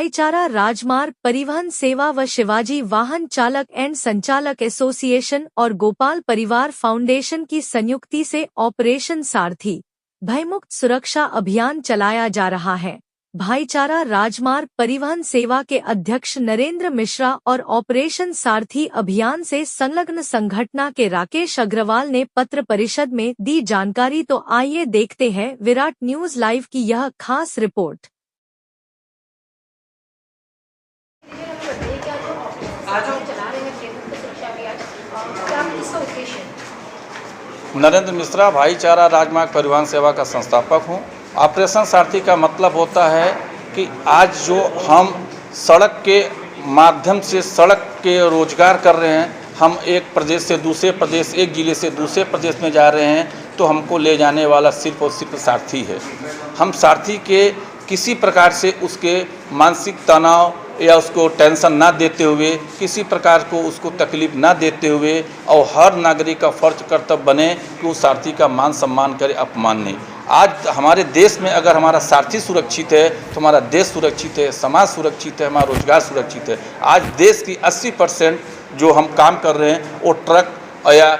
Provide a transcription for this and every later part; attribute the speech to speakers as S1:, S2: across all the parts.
S1: भाईचारा राजमार्ग परिवहन सेवा व शिवाजी वाहन चालक एंड संचालक एसोसिएशन और गोपाल परिवार फाउंडेशन की संयुक्ति से ऑपरेशन सारथी भयमुक्त सुरक्षा अभियान चलाया जा रहा है। भाईचारा राजमार्ग परिवहन सेवा के अध्यक्ष नरेंद्र मिश्रा और ऑपरेशन सारथी अभियान से संलग्न संगठन के राकेश अग्रवाल ने पत्र परिषद में दी जानकारी। तो आइए देखते हैं विराट न्यूज लाइव की यह खास रिपोर्ट।
S2: नरेंद्र मिश्रा भाईचारा राजमार्ग परिवहन सेवा का संस्थापक हूं। ऑपरेशन सारथी का मतलब होता है कि आज जो हम सड़क के माध्यम से सड़क के रोजगार कर रहे हैं, हम एक प्रदेश से दूसरे प्रदेश, एक जिले से दूसरे प्रदेश में जा रहे हैं, तो हमको ले जाने वाला सिर्फ और सिर्फ सारथी है। हम सारथी के किसी प्रकार से उसके मानसिक तनाव या उसको टेंशन ना देते हुए, किसी प्रकार को उसको तकलीफ ना देते हुए, और हर नागरिक का फर्ज कर्तव्य बने कि वो सारथी का मान सम्मान करे, अपमान नहीं। आज हमारे देश में अगर हमारा सारथी सुरक्षित है तो हमारा देश सुरक्षित है, समाज सुरक्षित है, हमारा रोजगार सुरक्षित है। आज देश की 80% जो हम काम कर रहे हैं वो ट्रक या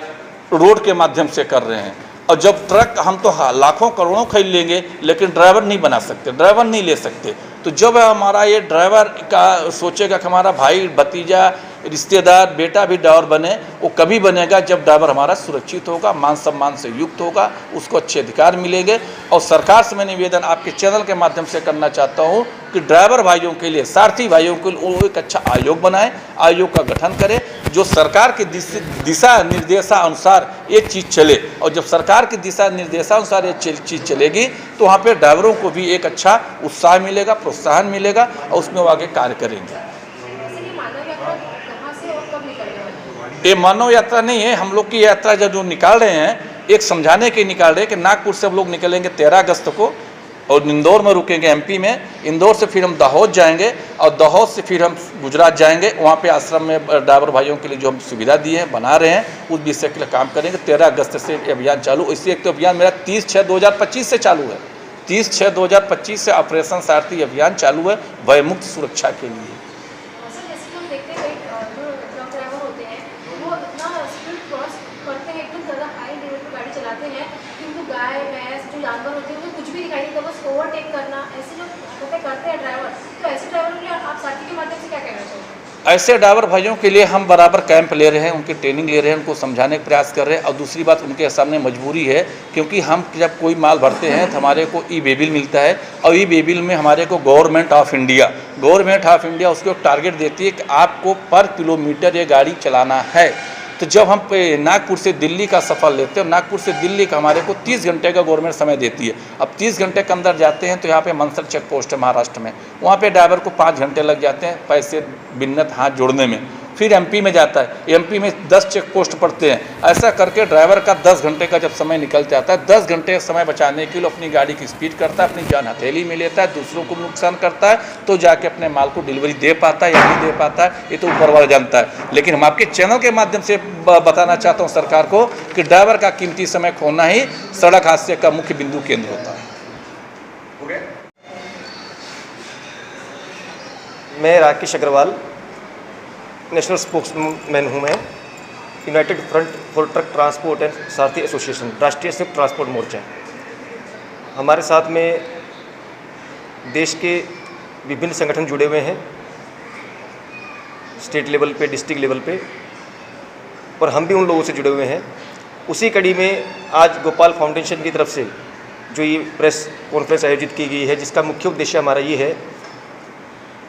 S2: रोड के माध्यम से कर रहे हैं। और जब ट्रक हम तो लाखों करोड़ों खरीद लेंगे, लेकिन ड्राइवर नहीं बना सकते, ड्राइवर नहीं ले सकते। तो जब हमारा ये ड्राइवर का सोचेगा कि हमारा भाई, भतीजा, रिश्तेदार, बेटा भी ड्राइवर बने, वो कभी बनेगा जब ड्राइवर हमारा सुरक्षित होगा, मान सम्मान से युक्त होगा, उसको अच्छे अधिकार मिलेंगे। और सरकार से मैं निवेदन आपके चैनल के माध्यम से करना चाहता हूँ कि ड्राइवर भाइयों के लिए, सारथी भाइयों के लिए वो एक अच्छा आयोग बनाए, आयोग का गठन करें, जो सरकार के दिशा निर्देशानुसार एक चीज़ चले। और जब सरकार की दिशा निर्देशानुसार एक चीज़ चलेगी तो वहाँ पे ड्राइवरों को भी एक अच्छा उत्साह मिलेगा, प्रोत्साहन मिलेगा, और उसमें वो आगे कार्य करेंगे। ये मानव यात्रा नहीं है। हम लोग की यात्रा जो निकाल रहे हैं, एक समझाने के निकाल रहे हैं कि नागपुर से हम लोग निकलेंगे 13 अगस्त को और इंदौर में रुकेंगे एमपी में। इंदौर से फिर हम दाहोद जाएंगे और दाहोद से फिर हम गुजरात जाएंगे। वहाँ पे आश्रम में ड्राइवर भाइयों के लिए जो हम सुविधा दी है, बना रहे हैं, उस विषय के लिए काम करेंगे। 13 अगस्त से अभियान चालू। इससे एक तो अभियान मेरा 30/6/2025 से चालू है। 30/6/2025 से ऑपरेशन सारथी अभियान चालू है भयमुक्त सुरक्षा के लिए। ऐसे ड्राइवर भाइयों के लिए हम बराबर कैंप ले रहे हैं, उनकी ट्रेनिंग ले रहे हैं, उनको समझाने का प्रयास कर रहे हैं। और दूसरी बात, उनके सामने मजबूरी है, क्योंकि हम जब कोई माल भरते हैं तो हमारे को ई-वे बिल मिलता है, और ई-वे बिल में हमारे को गवर्नमेंट ऑफ इंडिया उसको टारगेट देती है कि आपको पर किलोमीटर ये गाड़ी चलाना है। तो जब हम नागपुर से दिल्ली का सफ़र लेते हैं, नागपुर से दिल्ली का हमारे को 30 घंटे का गवर्नमेंट समय देती है। अब 30 घंटे के अंदर जाते हैं तो यहाँ पे मनसर चेक पोस्ट है महाराष्ट्र में, वहाँ पे ड्राइवर को 5 घंटे लग जाते हैं पैसे बिन्नत हाथ जोड़ने में। फिर एमपी में जाता है, एमपी में 10 चेक पोस्ट पड़ते हैं। ऐसा करके ड्राइवर का 10 घंटे का जब समय निकल जाता है, 10 घंटे समय बचाने के लिए अपनी गाड़ी की स्पीड करता है, अपनी जान हथेली में लेता है, दूसरों को नुकसान करता है, तो जाके अपने माल को डिलीवरी दे पाता है या नहीं दे पाता है, ये तो ऊपर वाला जानता है। लेकिन हम आपके चैनल के माध्यम से बताना चाहता हूँ सरकार को कि ड्राइवर का कीमती समय खोना ही सड़क हादसे का मुख्य बिंदु केंद्र होता है।
S3: मैं राकेश अग्रवाल, नेशनल स्पोक्समैन हूँ। मैं United front for truck transport and Sarathi association, राष्ट्रीय संयुक्त ट्रांसपोर्ट मोर्चा। हमारे साथ में देश के विभिन्न संगठन जुड़े हुए हैं, स्टेट लेवल पे, डिस्ट्रिक्ट लेवल पे, और हम भी उन लोगों से जुड़े हुए हैं। उसी कड़ी में आज गोपाल फाउंडेशन की तरफ से जो ये प्रेस कॉन्फ्रेंस आयोजित की गई है, जिसका मुख्य उद्देश्य हमारा ये है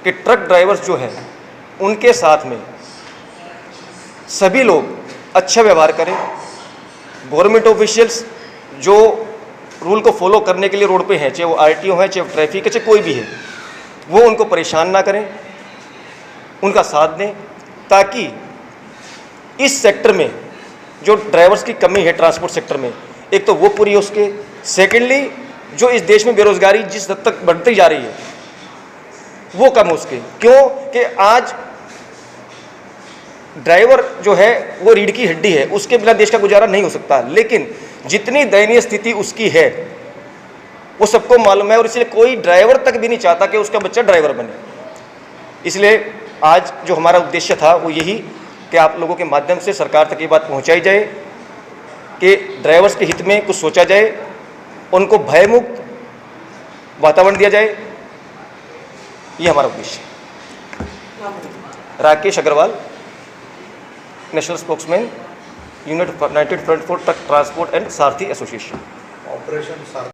S3: कि ट्रक ड्राइवर्स जो हैं उनके साथ में सभी लोग अच्छा व्यवहार करें। गवर्नमेंट ऑफिशियल्स जो रूल को फॉलो करने के लिए रोड पे हैं, चाहे वो आरटीओ है, चाहे ट्रैफिक है, चाहे कोई भी है, वो उनको परेशान ना करें, उनका साथ दें, ताकि इस सेक्टर में जो ड्राइवर्स की कमी है ट्रांसपोर्ट सेक्टर में, एक तो वो पूरी हो सके। सेकेंडली, जो इस देश में बेरोजगारी जिस हद तक बढ़ती जा रही है वो कम हो सके। क्यों कि आज ड्राइवर जो है वो रीढ़ की हड्डी है, उसके बिना देश का गुजारा नहीं हो सकता। लेकिन जितनी दयनीय स्थिति उसकी है वो सबको मालूम है, और इसलिए कोई ड्राइवर तक भी नहीं चाहता कि उसका बच्चा ड्राइवर बने। इसलिए आज जो हमारा उद्देश्य था वो यही कि आप लोगों के माध्यम से सरकार तक ये बात पहुंचाई जाए कि ड्राइवर्स के हित में कुछ सोचा जाए, उनको भयमुक्त वातावरण दिया जाए, ये हमारा उद्देश्य है। Rakesh Agarwal, national spokesman, united front for truck transport and Sarathi association.
S4: Operation